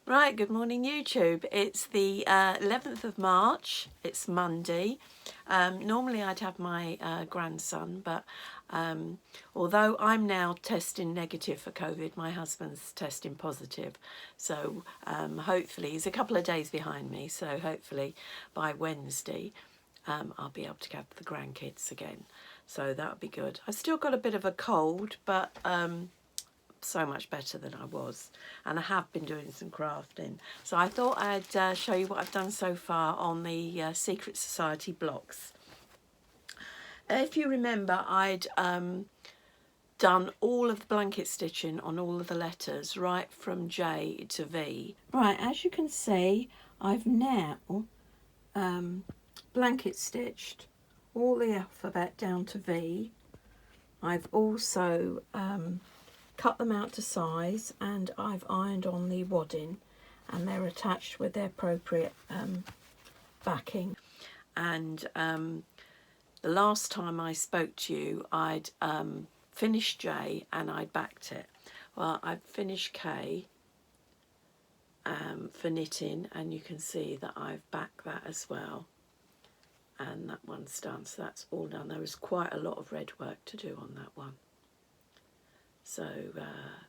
Right, good morning YouTube. It's the 11th of March, it's Monday. Normally I'd have my grandson, but although I'm now testing negative for COVID, my husband's testing positive. So hopefully, he's a couple of days behind me, so hopefully by Wednesday I'll be able to have the grandkids again. So that'll be good. I've still got a bit of a cold, but so much better than I was, and I have been doing some crafting, so I thought I'd show you what I've done so far on the Secret Society blocks. If you remember, I'd done all of the blanket stitching on all of the letters right from J to V. Right, as you can see, I've now blanket stitched all the alphabet down to V. I've also cut them out to size, and I've ironed on the wadding, and they're attached with their appropriate backing. And the last time I spoke to you, I'd finished J and I'd backed it. Well, I've finished K for knitting, and you can see that I've backed that as well, and that one's done, so that's all done. There was quite a lot of red work to do on that one. So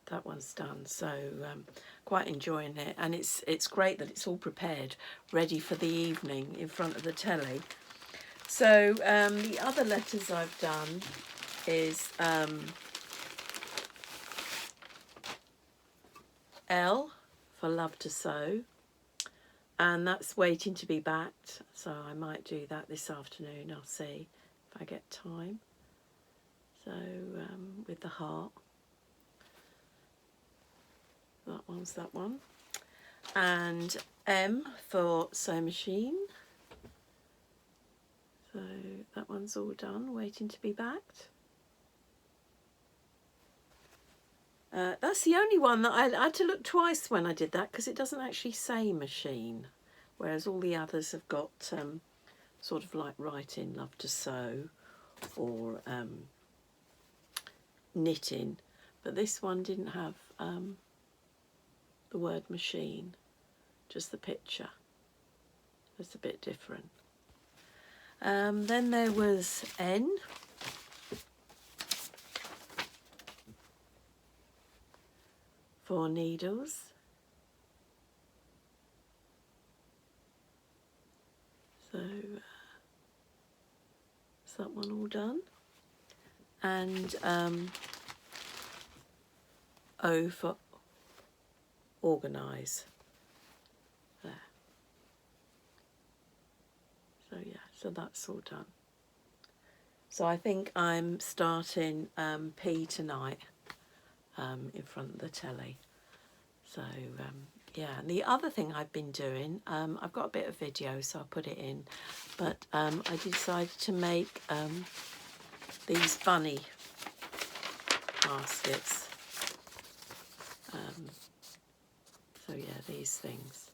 that one's done, so quite enjoying it, and it's great that it's all prepared, ready for the evening in front of the telly. So the other letters I've done is L for love to sew, and that's waiting to be backed, so I might do that this afternoon. I'll see if I get time. So with the heart. That one's that one. And M for sew machine. So that one's all done, waiting to be backed. That's the only one that I had to look twice when I did that, because it doesn't actually say machine, whereas all the others have got sort of like writing love to sew or knitting, but this one didn't have the word machine, just the picture. It's a bit different. Then there was N for needles. So is that one all done? And O for organise. There. So yeah, so that's all done. So I think I'm starting P tonight in front of the telly. So yeah, and the other thing I've been doing, I've got a bit of video, so I'll put it in, but I decided to make these bunny baskets. So yeah, these things,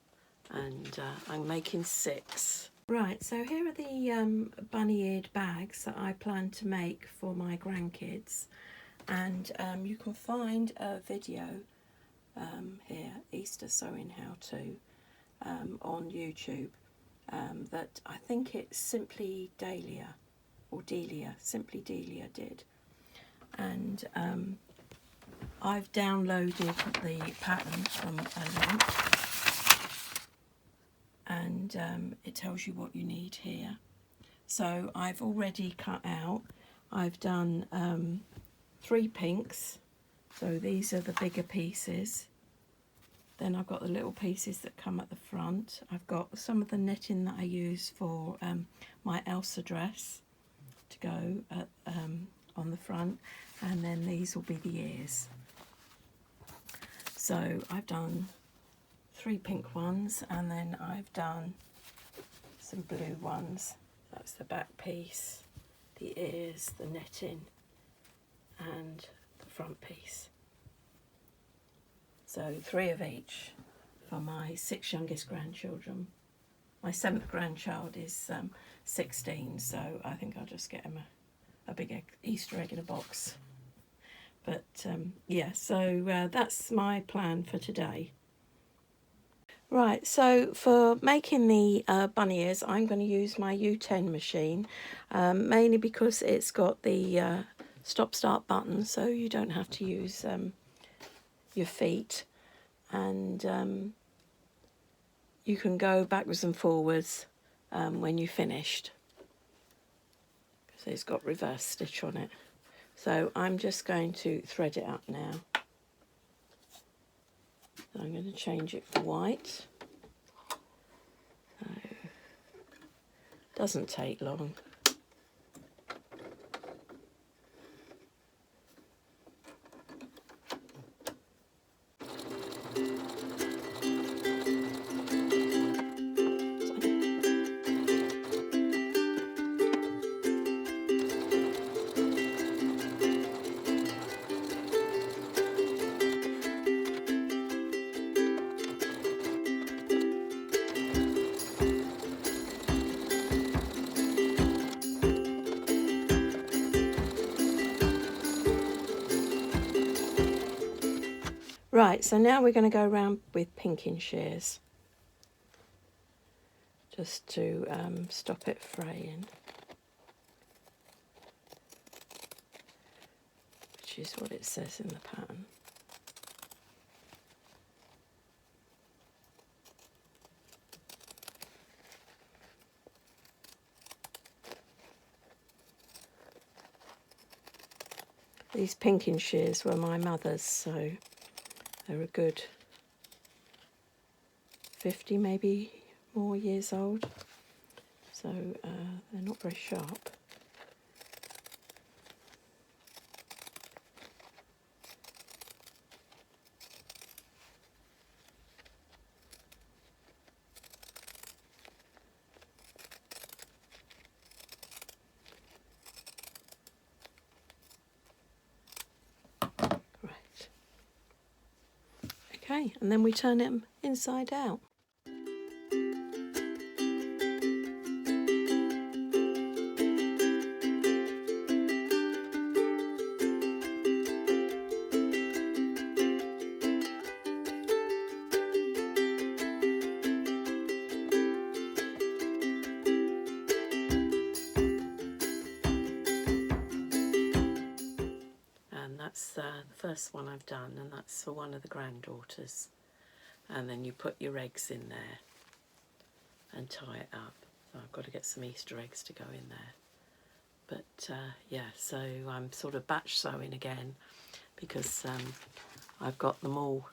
and I'm making 6. Right, so here are the bunny-eared bags that I plan to make for my grandkids, and you can find a video here, Easter Sewing How To, on YouTube, that I think it's Simply Delia, or Delia, Simply Delia did, and I've downloaded the pattern from a link, and it tells you what you need here. So I've already cut out, I've done 3 pinks, so these are the bigger pieces. Then I've got the little pieces that come at the front. I've got some of the knitting that I use for my Elsa dress to go at, on the front, and then these will be the ears. So I've done 3 pink ones, and then I've done some blue ones. That's the back piece, the ears, the netting, and the front piece. So 3 of each for my 6 youngest grandchildren. My 7th grandchild is 16, so I think I'll just get him a big Easter egg in a box. But yeah, so that's my plan for today. Right, so for making the bunny ears, I'm going to use my U10 machine, mainly because it's got the stop-start button, so you don't have to use your feet, and you can go backwards and forwards when you're finished. So it's got reverse stitch on it. So I'm just going to thread it up now. So I'm going to change it for white. So, doesn't take long. Right, so now we're going to go around with pinking shears, just to stop it fraying, which is what it says in the pattern. These pinking shears were my mother's, so they're a good 50, maybe more years old. So they're not very sharp. Okay, and then we turn them inside out. That's the first one I've done, and that's for one of the granddaughters. And then you put your eggs in there and tie it up. So I've got to get some Easter eggs to go in there. But yeah, so I'm sort of batch sewing again because I've got them all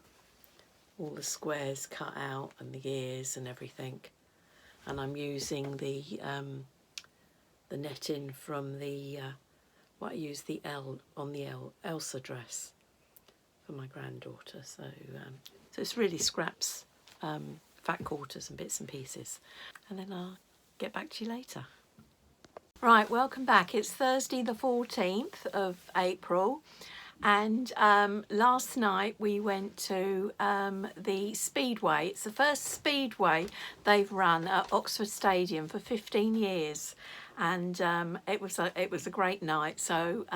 the squares cut out and the ears and everything. And I'm using the netting from the I used the L on the Elsa dress for my granddaughter. So so it's really scraps, fat quarters and bits and pieces. And then I'll get back to you later. Right, welcome back. It's Thursday the 14th of April. And last night we went to the Speedway. It's the first Speedway they've run at Oxford Stadium for 15 years. And it was a great night, so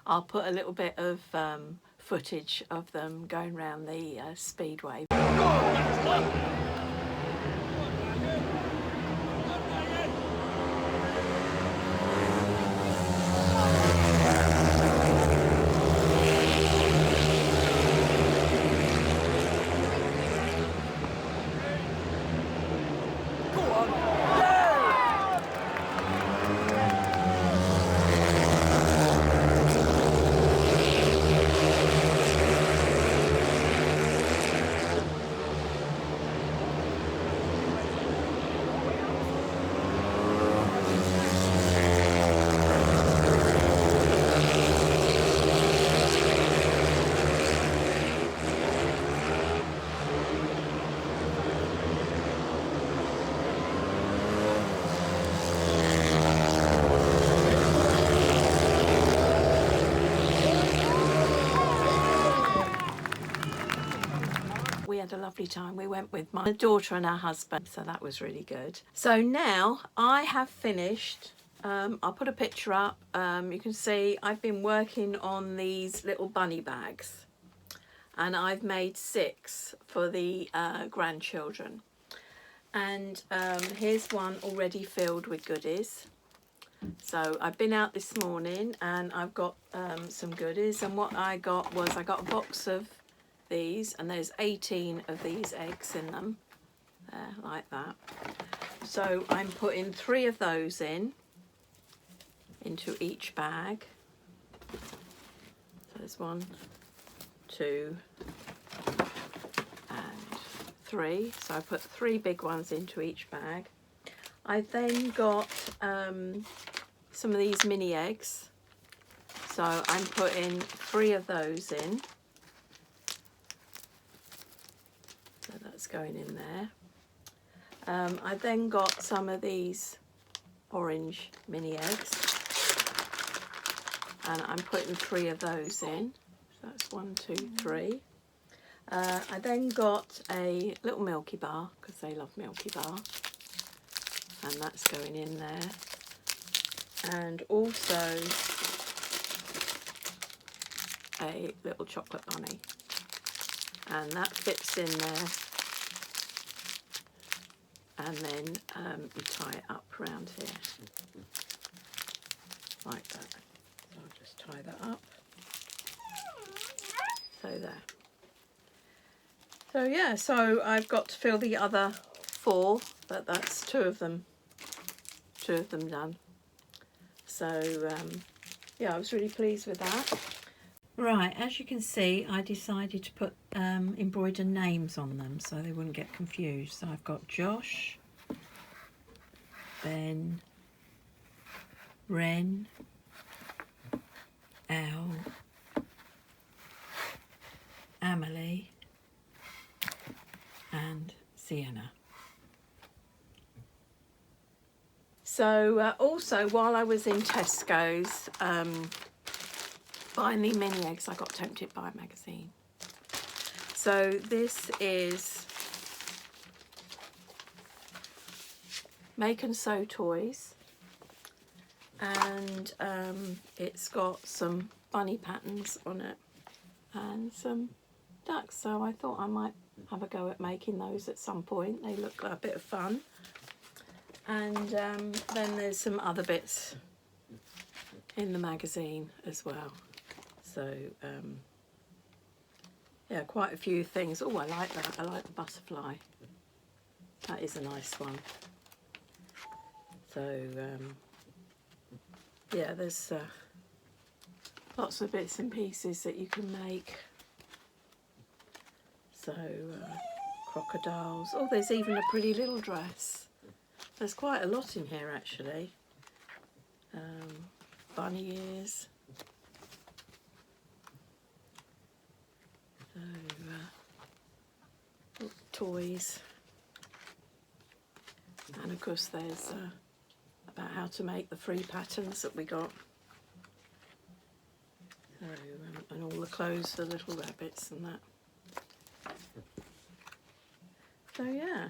I'll put a little bit of footage of them going around the Speedway. We had a lovely time. We went with my daughter and her husband, so that was really good. So now I have finished I'll put a picture up. You can see I've been working on these little bunny bags, and I've made 6 for the grandchildren. And here's one already filled with goodies. So I've been out this morning and I've got some goodies, and what I got was I got a box of these, and there's 18 of these eggs in them, there, like that. So I'm putting 3 of those into each bag. So there's 1, 2 and 3. So I put 3 big ones into each bag. I then got some of these mini eggs, so I'm putting 3 of those in. So that's going in there. I then got some of these orange mini eggs, and I'm putting 3 of those in. So that's 1, 2, 3. I then got a little Milky Bar, because they love Milky Bar, and that's going in there. And also a little chocolate bunny, and that fits in there, and then you tie it up around here like that. So I'll just tie that up, so there. So yeah, so I've got to fill the other 4, but that's 2 of them done. So yeah, I was really pleased with that. Right, as you can see, I decided to put embroidered names on them so they wouldn't get confused. So I've got Josh, Ben, Ren, Elle, Amelie and Sienna. So also, while I was in Tesco's buying the mini eggs, I got tempted by a magazine. So this is Make and Sew Toys, and it's got some bunny patterns on it and some ducks, so I thought I might have a go at making those at some point. They look like a bit of fun. And then there's some other bits in the magazine as well. So yeah, quite a few things. Oh, I like that. I like the butterfly. That is a nice one. So yeah, there's lots of bits and pieces that you can make. So crocodiles. Oh, there's even a pretty little dress. There's quite a lot in here actually. Bunny ears. So, toys. And of course there's about how to make the free patterns that we got. So, and all the clothes for the little rabbits and that. So yeah.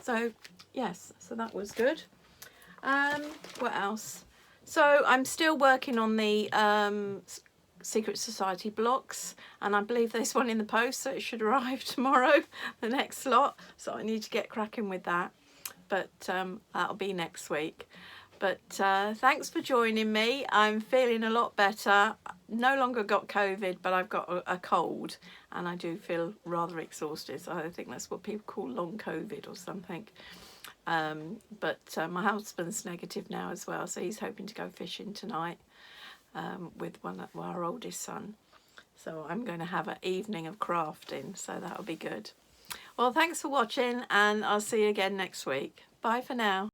So yes, so that was good. What else? So I'm still working on the Secret Society blocks, and I believe there's one in the post, so it should arrive tomorrow, the next lot. So I need to get cracking with that, but that'll be next week. But thanks for joining me. I'm feeling a lot better. No longer got COVID, but I've got a cold, and I do feel rather exhausted. So I think that's what people call long COVID or something. But my husband's negative now as well, so he's hoping to go fishing tonight with our oldest son. So I'm going to have an evening of crafting, so that'll be good. Well, thanks for watching, and I'll see you again next week. Bye for now.